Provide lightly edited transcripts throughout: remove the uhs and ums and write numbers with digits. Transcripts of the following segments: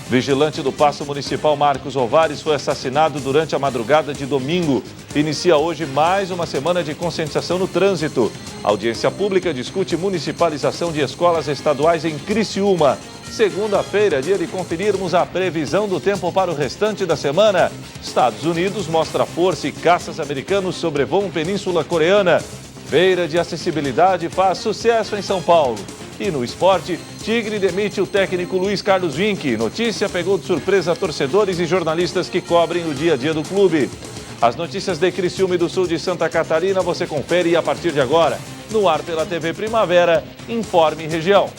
Vigilante do Paço Municipal Marcos Ovares foi assassinado durante a madrugada de domingo. Inicia hoje mais uma semana de conscientização no trânsito. A audiência pública discute municipalização de escolas estaduais em Criciúma. Segunda-feira, dia de conferirmos a previsão do tempo para o restante da semana. Estados Unidos mostra força e caças americanos sobrevoam Península Coreana. Feira de acessibilidade faz sucesso em São Paulo. E no esporte, Tigre demite o técnico Luiz Carlos Vinck. Notícia pegou de surpresa torcedores e jornalistas que cobrem o dia a dia do clube. As notícias de Criciúma e do sul de Santa Catarina você confere a partir de agora. No ar pela TV Primavera, Informe Região.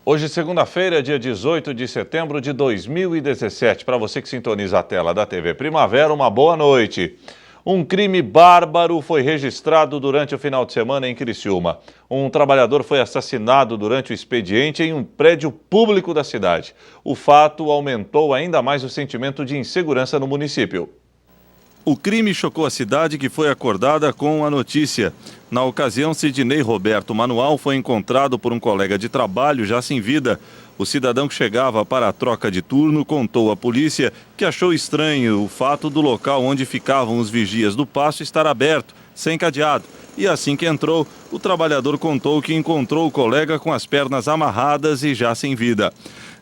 Hoje, segunda-feira, dia 18 de setembro de 2017. Para você que sintoniza a tela da TV Primavera, uma boa noite. Um crime bárbaro foi registrado durante o final de semana em Criciúma. Um trabalhador foi assassinado durante o expediente em um prédio público da cidade. O fato aumentou ainda mais o sentimento de insegurança no município. O crime chocou a cidade, que foi acordada com a notícia. Na ocasião, Sidney Roberto Manuel foi encontrado por um colega de trabalho já sem vida. O cidadão que chegava para a troca de turno contou à polícia que achou estranho o fato do local onde ficavam os vigias do paço estar aberto, sem cadeado. E assim que entrou, o trabalhador contou que encontrou o colega com as pernas amarradas e já sem vida.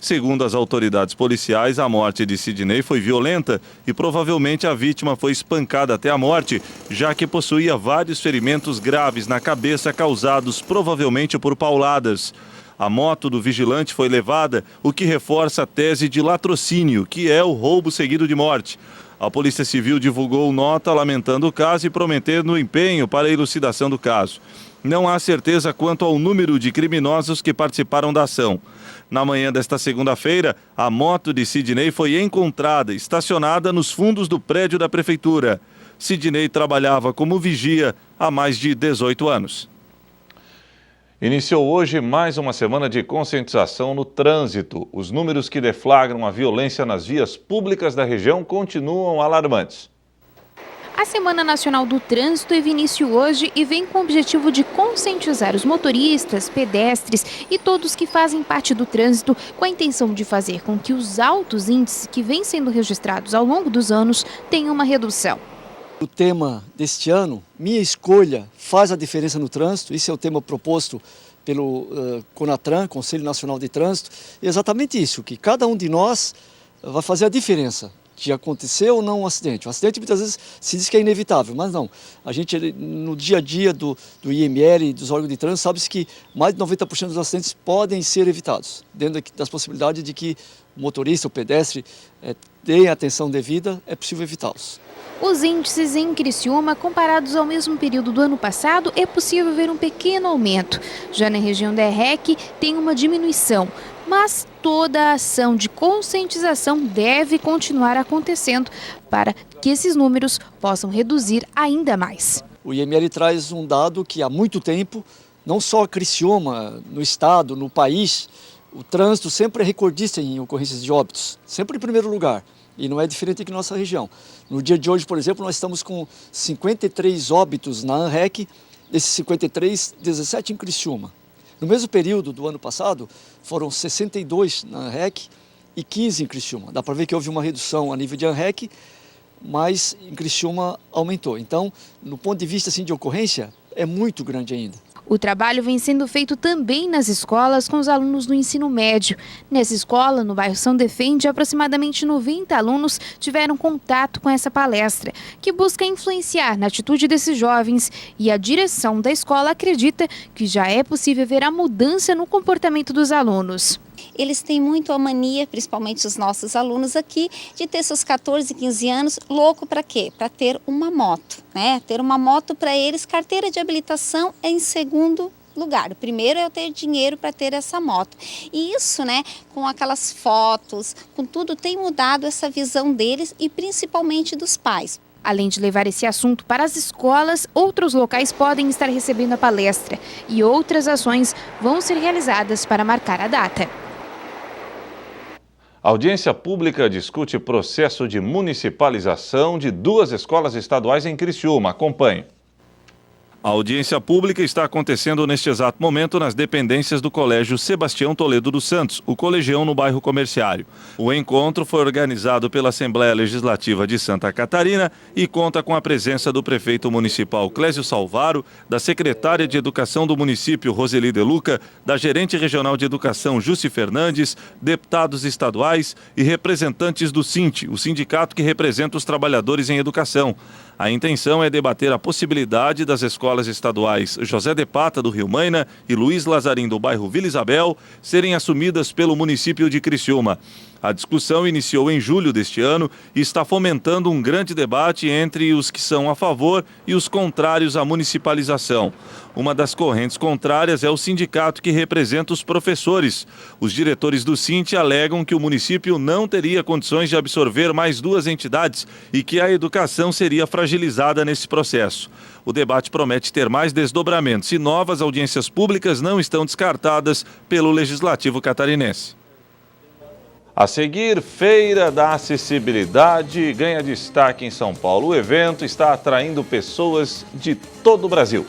Segundo as autoridades policiais, a morte de Sidney foi violenta e provavelmente a vítima foi espancada até a morte, já que possuía vários ferimentos graves na cabeça causados provavelmente por pauladas. A moto do vigilante foi levada, o que reforça a tese de latrocínio, que é o roubo seguido de morte. A Polícia Civil divulgou nota lamentando o caso e prometendo empenho para a elucidação do caso. Não há certeza quanto ao número de criminosos que participaram da ação. Na manhã desta segunda-feira, a moto de Sidney foi encontrada estacionada nos fundos do prédio da prefeitura. Sidney trabalhava como vigia há mais de 18 anos. Iniciou hoje mais uma semana de conscientização no trânsito. Os números que deflagram a violência nas vias públicas da região continuam alarmantes. A Semana Nacional do Trânsito teve início hoje e vem com o objetivo de conscientizar os motoristas, pedestres e todos que fazem parte do trânsito, com a intenção de fazer com que os altos índices que vêm sendo registrados ao longo dos anos tenham uma redução. O tema deste ano, Minha Escolha Faz a Diferença no Trânsito, esse é o tema proposto pelo CONATRAN, Conselho Nacional de Trânsito, é exatamente isso, que cada um de nós vai fazer a diferença de acontecer ou não um acidente. O acidente muitas vezes se diz que é inevitável, mas não. A gente, no dia a dia do IML e dos órgãos de trânsito, sabe-se que mais de 90% dos acidentes podem ser evitados, dentro das possibilidades de que o motorista, o pedestre, tenha atenção devida, é possível evitá-los. Os índices em Criciúma, comparados ao mesmo período do ano passado, é possível ver um pequeno aumento. Já na região da REC tem uma diminuição, mas toda a ação de conscientização deve continuar acontecendo para que esses números possam reduzir ainda mais. O IML traz um dado que há muito tempo, não só Criciúma, no estado, no país, o trânsito sempre é recordista em ocorrências de óbitos, sempre em primeiro lugar. E não é diferente aqui na nossa região. No dia de hoje, por exemplo, nós estamos com 53 óbitos na ANREC, desses 53, 17 em Criciúma. No mesmo período do ano passado, foram 62 na ANREC e 15 em Criciúma. Dá para ver que houve uma redução a nível de ANREC, mas em Criciúma aumentou. Então, no ponto de vista assim, de ocorrência, é muito grande ainda. O trabalho vem sendo feito também nas escolas com os alunos do ensino médio. Nessa escola, no bairro São Defende, aproximadamente 90 alunos tiveram contato com essa palestra, que busca influenciar na atitude desses jovens, e a direção da escola acredita que já é possível ver a mudança no comportamento dos alunos. Eles têm muito a mania, principalmente os nossos alunos aqui, de ter seus 14, 15 anos, louco para quê? Para ter uma moto, né? Ter uma moto para eles, carteira de habilitação é em segundo lugar. O primeiro é eu ter dinheiro para ter essa moto. E isso, né, com aquelas fotos, com tudo, tem mudado essa visão deles e principalmente dos pais. Além de levar esse assunto para as escolas, outros locais podem estar recebendo a palestra e outras ações vão ser realizadas para marcar a data. A audiência pública discute processo de municipalização de 2 escolas estaduais em Criciúma. Acompanhe. A audiência pública está acontecendo neste exato momento nas dependências do Colégio Sebastião Toledo dos Santos, o Colegião no bairro Comerciário. O encontro foi organizado pela Assembleia Legislativa de Santa Catarina e conta com a presença do prefeito municipal Clésio Salvaro, da secretária de Educação do município Roseli De Luca, da gerente regional de Educação Jussi Fernandes, deputados estaduais e representantes do SINT, o sindicato que representa os trabalhadores em educação. A intenção é debater a possibilidade das escolas estaduais José de Pata, do Rio Maina, e Luiz Lazarim, do bairro Vila Isabel, serem assumidas pelo município de Criciúma. A discussão iniciou em julho deste ano e está fomentando um grande debate entre os que são a favor e os contrários à municipalização. Uma das correntes contrárias é o sindicato que representa os professores. Os diretores do SINT alegam que o município não teria condições de absorver mais 2 entidades e que a educação seria fragilizada nesse processo. O debate promete ter mais desdobramentos e novas audiências públicas não estão descartadas pelo Legislativo catarinense. A seguir, Feira da Acessibilidade ganha destaque em São Paulo. O evento está atraindo pessoas de todo o Brasil.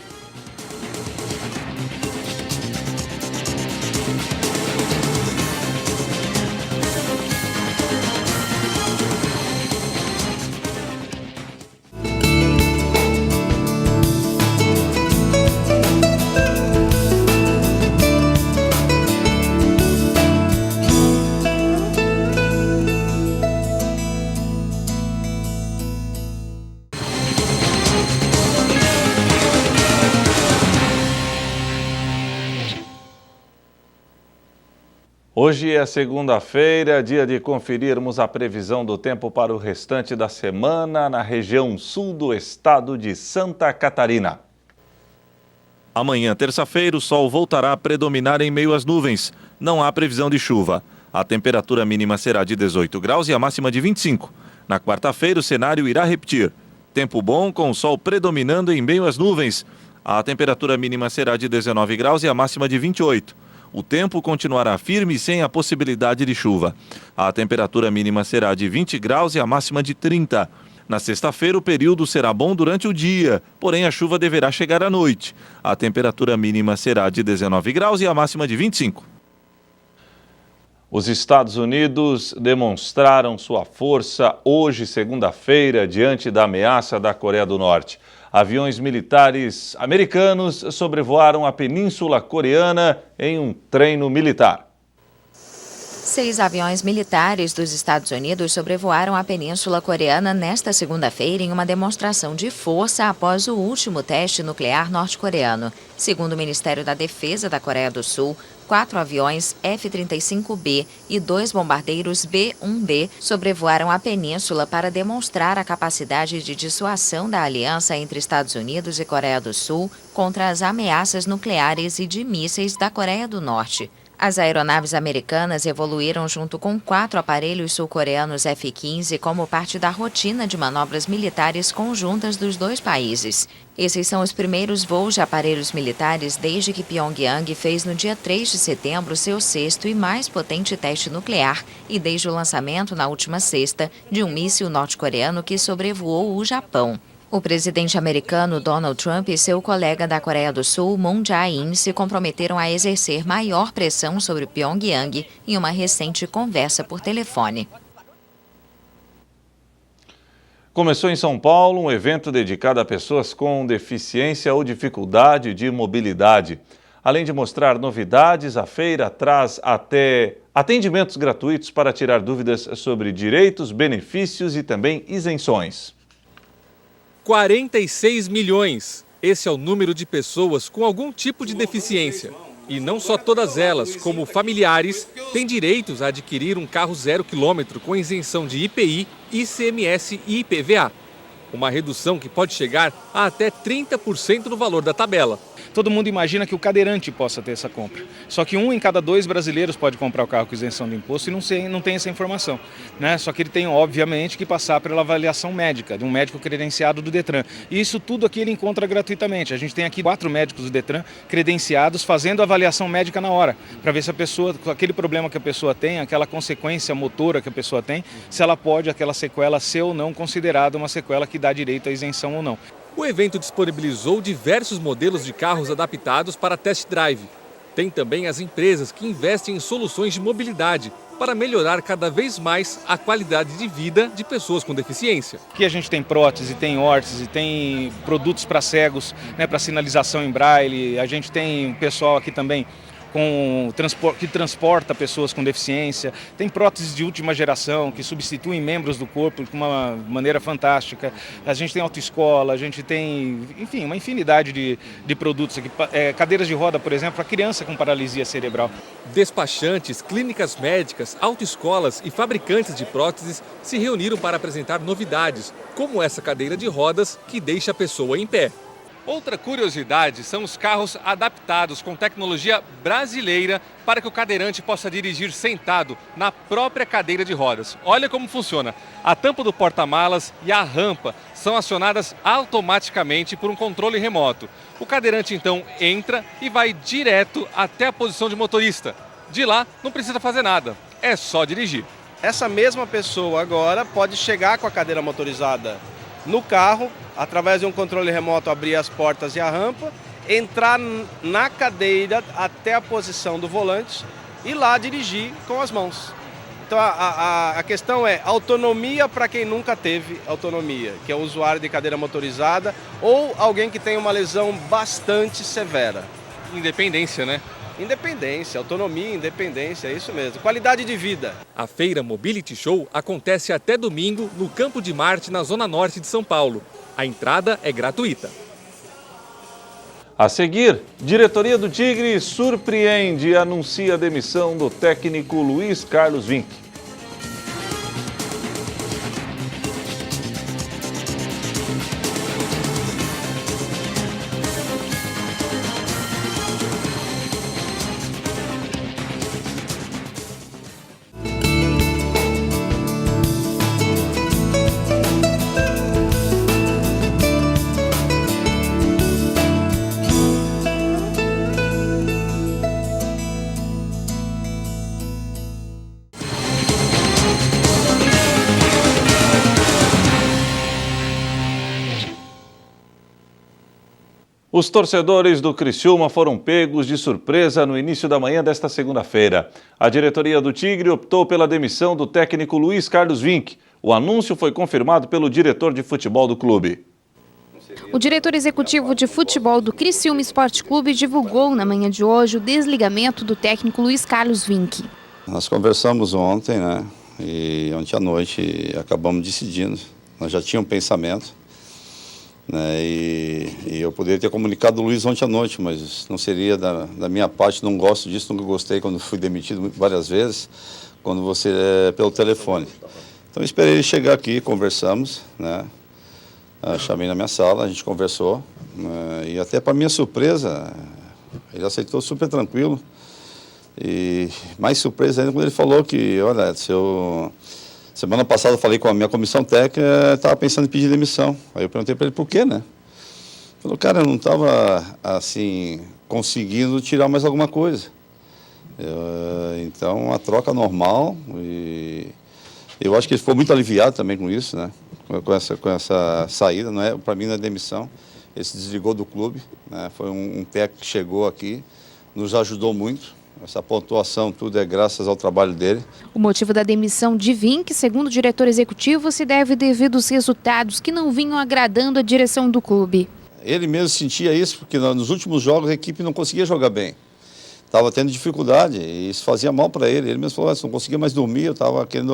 Hoje é segunda-feira, dia de conferirmos a previsão do tempo para o restante da semana na região sul do estado de Santa Catarina. Amanhã, terça-feira, o sol voltará a predominar em meio às nuvens. Não há previsão de chuva. A temperatura mínima será de 18 graus e a máxima de 25. Na quarta-feira, o cenário irá repetir. Tempo bom com o sol predominando em meio às nuvens. A temperatura mínima será de 19 graus e a máxima de 28. O tempo continuará firme sem a possibilidade de chuva. A temperatura mínima será de 20 graus e a máxima de 30. Na sexta-feira, o período será bom durante o dia, porém a chuva deverá chegar à noite. A temperatura mínima será de 19 graus e a máxima de 25. Os Estados Unidos demonstraram sua força hoje, segunda-feira, diante da ameaça da Coreia do Norte. Aviões militares americanos sobrevoaram a Península Coreana em um treino militar. 6 aviões militares dos Estados Unidos sobrevoaram a Península Coreana nesta segunda-feira em uma demonstração de força após o último teste nuclear norte-coreano. Segundo o Ministério da Defesa da Coreia do Sul, 4 aviões F-35B e 2 bombardeiros B-1B sobrevoaram a península para demonstrar a capacidade de dissuasão da aliança entre Estados Unidos e Coreia do Sul contra as ameaças nucleares e de mísseis da Coreia do Norte. As aeronaves americanas evoluíram junto com 4 aparelhos sul-coreanos F-15 como parte da rotina de manobras militares conjuntas dos 2 países. Esses são os primeiros voos de aparelhos militares desde que Pyongyang fez no dia 3 de setembro seu 6º e mais potente teste nuclear e desde o lançamento na última sexta de um míssil norte-coreano que sobrevoou o Japão. O presidente americano Donald Trump e seu colega da Coreia do Sul, Moon Jae-in, se comprometeram a exercer maior pressão sobre Pyongyang em uma recente conversa por telefone. Começou em São Paulo um evento dedicado a pessoas com deficiência ou dificuldade de mobilidade. Além de mostrar novidades, a feira traz até atendimentos gratuitos para tirar dúvidas sobre direitos, benefícios e também isenções. 46 milhões. Esse é o número de pessoas com algum tipo de deficiência. E não só todas elas, como familiares, têm direitos a adquirir um carro 0 km com isenção de IPI, ICMS e IPVA. uma redução que pode chegar a até 30% do valor da tabela. Todo mundo imagina que o cadeirante possa ter essa compra. Só que 1 em cada 2 brasileiros pode comprar o carro com isenção do imposto e não tem essa informação, né? Só que ele tem, obviamente, que passar pela avaliação médica, de um médico credenciado do Detran. E isso tudo aqui ele encontra gratuitamente. A gente tem aqui 4 médicos do Detran credenciados fazendo a avaliação médica na hora, para ver se a pessoa, aquele problema que a pessoa tem, aquela consequência motora que a pessoa tem, se ela pode, aquela sequela, ser ou não considerada uma sequela que dá direito à isenção ou não. O evento disponibilizou diversos modelos de carros adaptados para test drive. Tem também as empresas que investem em soluções de mobilidade para melhorar cada vez mais a qualidade de vida de pessoas com deficiência. Aqui a gente tem prótese, tem órtese, tem produtos para cegos, né, para sinalização em braille. A gente tem pessoal aqui também que transporta pessoas com deficiência, tem próteses de última geração que substituem membros do corpo de uma maneira fantástica, a gente tem autoescola, a gente tem, enfim, uma infinidade de produtos aqui, cadeiras de roda, por exemplo, para criança com paralisia cerebral. Despachantes, clínicas médicas, autoescolas e fabricantes de próteses se reuniram para apresentar novidades, como essa cadeira de rodas que deixa a pessoa em pé. Outra curiosidade são os carros adaptados com tecnologia brasileira para que o cadeirante possa dirigir sentado na própria cadeira de rodas. Olha como funciona. A tampa do porta-malas e a rampa são acionadas automaticamente por um controle remoto. O cadeirante então entra e vai direto até a posição de motorista. De lá não precisa fazer nada, é só dirigir. Essa mesma pessoa agora pode chegar com a cadeira motorizada no carro, através de um controle remoto abrir as portas e a rampa, entrar na cadeira até a posição do volante e lá dirigir com as mãos. Então a questão é autonomia para quem nunca teve autonomia, que é o usuário de cadeira motorizada ou alguém que tem uma lesão bastante severa. Independência, né? Independência, autonomia, independência, é isso mesmo. Qualidade de vida. A feira Mobility Show acontece até domingo no Campo de Marte, na zona norte de São Paulo. A entrada é gratuita. A seguir, diretoria do Tigre surpreende e anuncia a demissão do técnico Luiz Carlos Vinck. Os torcedores do Criciúma foram pegos de surpresa no início da manhã desta segunda-feira. A diretoria do Tigre optou pela demissão do técnico Luiz Carlos Vinck. O anúncio foi confirmado pelo diretor de futebol do clube. O diretor executivo de futebol do Criciúma Esporte Clube divulgou na manhã de hoje o desligamento do técnico Luiz Carlos Vinck. Nós conversamos ontem, né? E ontem à noite acabamos decidindo. Nós já tínhamos um pensamento. Né, e eu poderia ter comunicado o Luiz ontem à noite, mas não seria da minha parte, não gosto disso, nunca gostei quando fui demitido várias vezes, quando você é pelo telefone. Então eu esperei ele chegar aqui, conversamos, né, chamei na minha sala, a gente conversou, e até para minha surpresa, ele aceitou super tranquilo, e mais surpresa ainda quando ele falou que, olha, semana passada eu falei com a minha comissão técnica, estava pensando em pedir demissão. Aí eu perguntei para ele por quê, né? Ele falou, cara, eu não estava, assim, conseguindo tirar mais alguma coisa. Então, a troca normal, e eu acho que ele ficou muito aliviado também com isso, né? Com essa saída, não é, para mim não é demissão. Ele se desligou do clube, né? Foi um técnico que chegou aqui, nos ajudou muito. Essa pontuação, tudo é graças ao trabalho dele. O motivo da demissão de Vinck, segundo o diretor executivo, se deve devido aos resultados que não vinham agradando a direção do clube. Ele mesmo sentia isso, porque nos últimos jogos a equipe não conseguia jogar bem. Estava tendo dificuldade e isso fazia mal para ele. Ele mesmo falou, não conseguia mais dormir, eu estava querendo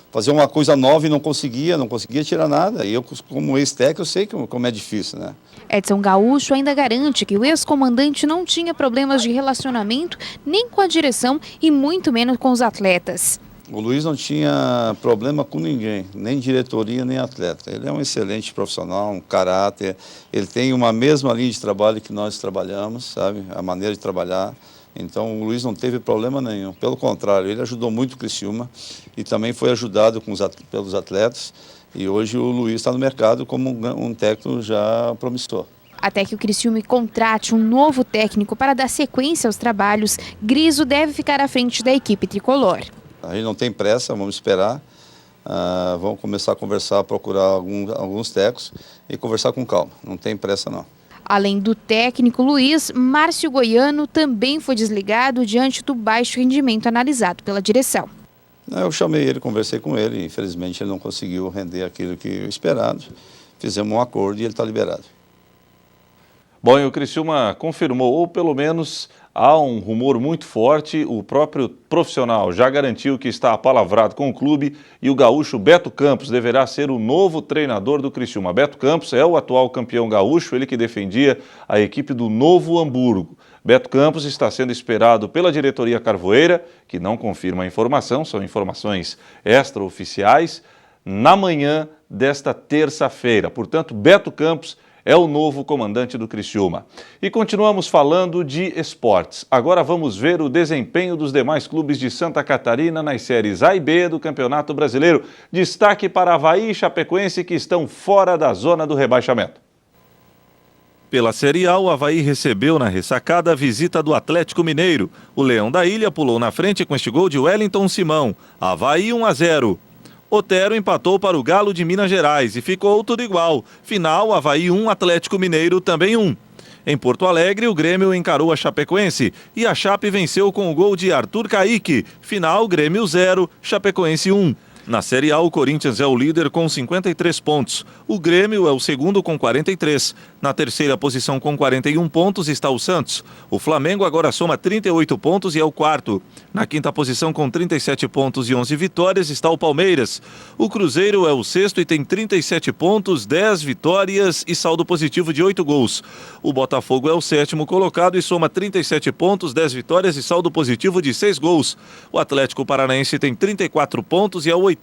fazer uma coisa nova e não conseguia tirar nada. E eu, como ex-técnico, eu sei como é difícil, né? Edson Gaúcho ainda garante que o ex-comandante não tinha problemas de relacionamento nem com a direção e muito menos com os atletas. O Luiz não tinha problema com ninguém, nem diretoria, nem atleta. Ele é um excelente profissional, um caráter. Ele tem uma mesma linha de trabalho que nós trabalhamos, sabe? A maneira de trabalhar. Então, o Luiz não teve problema nenhum. Pelo contrário, ele ajudou muito o Criciúma e também foi ajudado pelos atletas. E hoje o Luiz está no mercado como um técnico já promissor. Até que o Criciúma contrate um novo técnico para dar sequência aos trabalhos, Griso deve ficar à frente da equipe tricolor. A gente não tem pressa, vamos esperar. Vamos começar a conversar, procurar alguns técnicos e conversar com calma. Não tem pressa, não. Além do técnico Luiz, Márcio Goiano também foi desligado diante do baixo rendimento analisado pela direção. Eu chamei ele, conversei com ele. Infelizmente, ele não conseguiu render aquilo que eu esperado. Fizemos um acordo e ele está liberado. Bom, e o Criciúma confirmou, ou pelo menos há um rumor muito forte, o próprio profissional já garantiu que está apalavrado com o clube e o gaúcho Beto Campos deverá ser o novo treinador do Criciúma. Beto Campos é o atual campeão gaúcho, ele que defendia a equipe do Novo Hamburgo. Beto Campos está sendo esperado pela diretoria Carvoeira, que não confirma a informação, são informações extraoficiais, na manhã desta terça-feira. Portanto, Beto Campos é o novo comandante do Criciúma. E continuamos falando de esportes. Agora vamos ver o desempenho dos demais clubes de Santa Catarina nas séries A e B do Campeonato Brasileiro. Destaque para Avaí e Chapecoense, que estão fora da zona do rebaixamento. Pela Série A, o Avaí recebeu na ressacada a visita do Atlético Mineiro. O Leão da Ilha pulou na frente com este gol de Wellington Simão. Avaí 1-0. Otero empatou para o Galo de Minas Gerais e ficou tudo igual. Final, Avaí 1, Atlético Mineiro também 1. Em Porto Alegre, o Grêmio encarou a Chapecoense e a Chape venceu com o gol de Arthur Caíque. Final, Grêmio 0, Chapecoense 1. Na Série A, o Corinthians é o líder com 53 pontos. O Grêmio é o segundo com 43. Na terceira posição com 41 pontos está o Santos. O Flamengo agora soma 38 pontos e é o quarto. Na quinta posição com 37 pontos e 11 vitórias está o Palmeiras. O Cruzeiro é o sexto e tem 37 pontos, 10 vitórias e saldo positivo de 8 gols. O Botafogo é o sétimo colocado e soma 37 pontos, 10 vitórias e saldo positivo de 6 gols. O Atlético Paranaense tem 34 pontos e é o oitavo.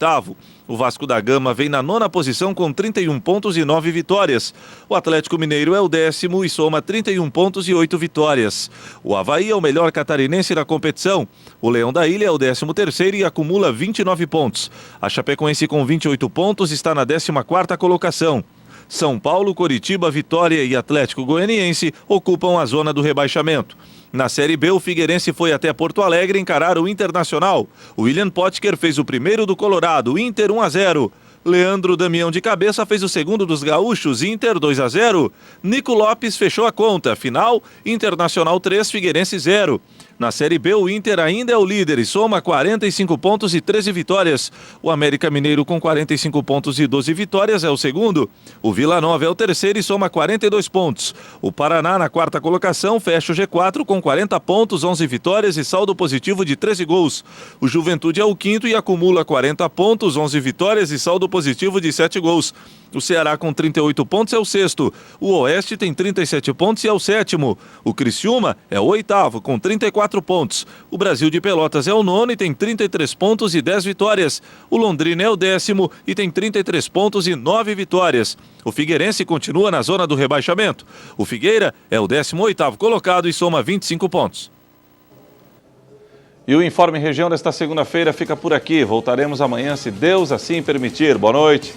O Vasco da Gama vem na nona posição com 31 pontos e 9 vitórias. O Atlético Mineiro é o décimo e soma 31 pontos e 8 vitórias. O Avaí é o melhor catarinense da competição. O Leão da Ilha é o 13º e acumula 29 pontos. A Chapecoense com 28 pontos está na 14ª colocação. São Paulo, Coritiba, Vitória e Atlético Goianiense ocupam a zona do rebaixamento. Na Série B, o Figueirense foi até Porto Alegre encarar o Internacional. O William Potker fez o primeiro do Colorado, Inter 1-0. Leandro Damião de cabeça fez o segundo dos gaúchos, Inter 2-0. Nico Lopes fechou a conta, final, Internacional 3, Figueirense 0. Na Série B, o Inter ainda é o líder e soma 45 pontos e 13 vitórias. O América Mineiro com 45 pontos e 12 vitórias é o segundo. O Vila Nova é o terceiro e soma 42 pontos. O Paraná, na quarta colocação, fecha o G4 com 40 pontos, 11 vitórias e saldo positivo de 13 gols. O Juventude é o quinto e acumula 40 pontos, 11 vitórias e saldo positivo de 7 gols. O Ceará com 38 pontos é o sexto. O Oeste tem 37 pontos e é o sétimo. O Criciúma é o oitavo com 34 pontos. O Brasil de Pelotas é o nono e tem 33 pontos e 10 vitórias. O Londrina é o 10º e tem 33 pontos e 9 vitórias. O Figueirense continua na zona do rebaixamento. O Figueira é o 18º colocado e soma 25 pontos. E o Informe Região desta segunda-feira fica por aqui. Voltaremos amanhã, se Deus assim permitir. Boa noite.